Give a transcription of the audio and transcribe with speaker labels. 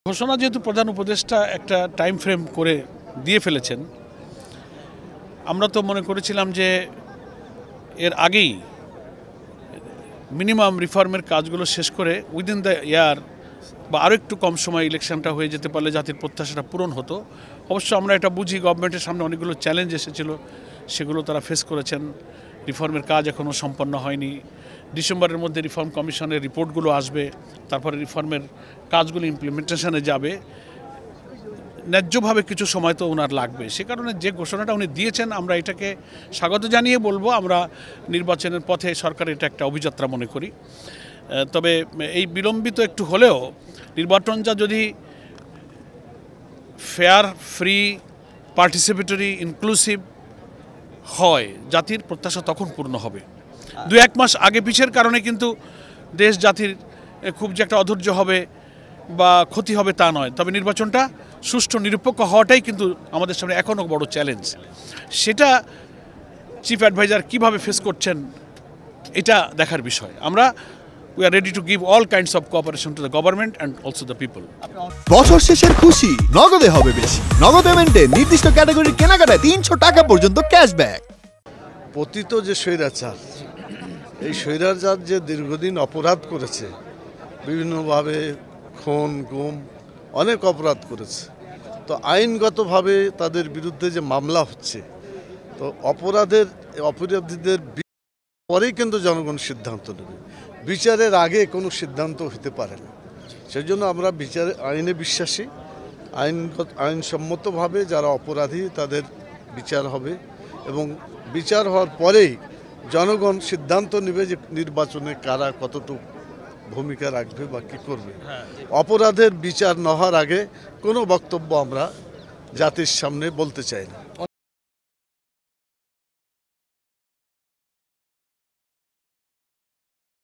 Speaker 1: ঘোষণা যেহেতু প্রধান উপদেষ্টা একটা টাইম ফ্রেম করে দিয়ে ফেলেছেন, আমরা তো মনে করেছিলাম যে এর আগেই মিনিমাম রিফর্মের কাজগুলো শেষ করে উইদিন দ্য ইয়ার বা আরও একটু কম সময় ইলেকশনটা হয়ে যেতে পারলে জাতির প্রত্যাশাটা পূরণ হতো। অবশ্য আমরা এটা বুঝি, গভর্নমেন্টের সামনে অনেকগুলো চ্যালেঞ্জ এসেছিল, সেগুলো তারা ফেস করেছেন। রিফর্মের কাজ এখনও সম্পন্ন হয়নি। ডিসেম্বরের মধ্যে রিফর্ম কমিশনের রিপোর্টগুলো আসবে, তারপরে রিফর্মের কাজগুলো ইমপ্লিমেন্টেশনে যাবে। ন্যায্যভাবে কিছু সময় তো ওনার লাগবে। সে কারণে যে ঘোষণাটা উনি দিয়েছেন আমরা এটাকে স্বাগত জানিয়ে বলবো। আমরা নির্বাচনের পথে সরকারের এটা একটা অভিযাত্রা মনে করি। তবে এই বিলম্বিত একটু হলেও নির্বাচনটা যদি ফেয়ার, ফ্রি, পার্টিসিপেটরি, ইনক্লুসিভ হয়, জাতির প্রত্যাশা তখন পূর্ণ হবে। 2-1 মাস আগে পিছের কারণে কিন্তু দেশ জাতির খুব যে একটা অধৈর্য হবে বা ক্ষতি হবে তা নয়। তবে নির্বাচনটা সুষ্ঠু নিরপেক্ষ হওয়াটাই কিন্তু আমাদের সামনে এখনও বড় চ্যালেঞ্জ। সেটা চিফ অ্যাডভাইজার কীভাবে ফেস করছেন এটা দেখার বিষয়। আমরা we are ready to give all kinds of cooperation to the government and also the people.
Speaker 2: বছর শেষের খুশি নগদে হবে বেশি। নগদ পেমেন্টে নির্দিষ্ট ক্যাটাগরির কেনাকাটায় 300 টাকা পর্যন্ত ক্যাশব্যাক।
Speaker 3: পতিত যে স্বৈরাচার, এই স্বৈরাচার যে দীর্ঘদিন অপরাধ করেছে, বিভিন্নভাবে খুন, গুম, অনেক অপরাধ করেছে। তো আইনগতভাবে তাদের বিরুদ্ধে যে মামলা হচ্ছে, তো অপরাধীদের পরেই কিন্তু জনগণ সিদ্ধান্ত নেবে। বিচারের আগে কোনো সিদ্ধান্ত হতে পারে না। সেই জন্য আমরা আইনে বিশ্বাসী। আইনসম্মতভাবে যারা অপরাধী তাদের বিচার হবে এবং বিচার হওয়ার পরেই জনগণ সিদ্ধান্ত নেবে যে নির্বাচনে কারা কতটুকু ভূমিকা রাখবে বা কী করবে। অপরাধের বিচার না হওয়ার আগে কোনো বক্তব্য আমরা জাতির সামনে বলতে চাই না।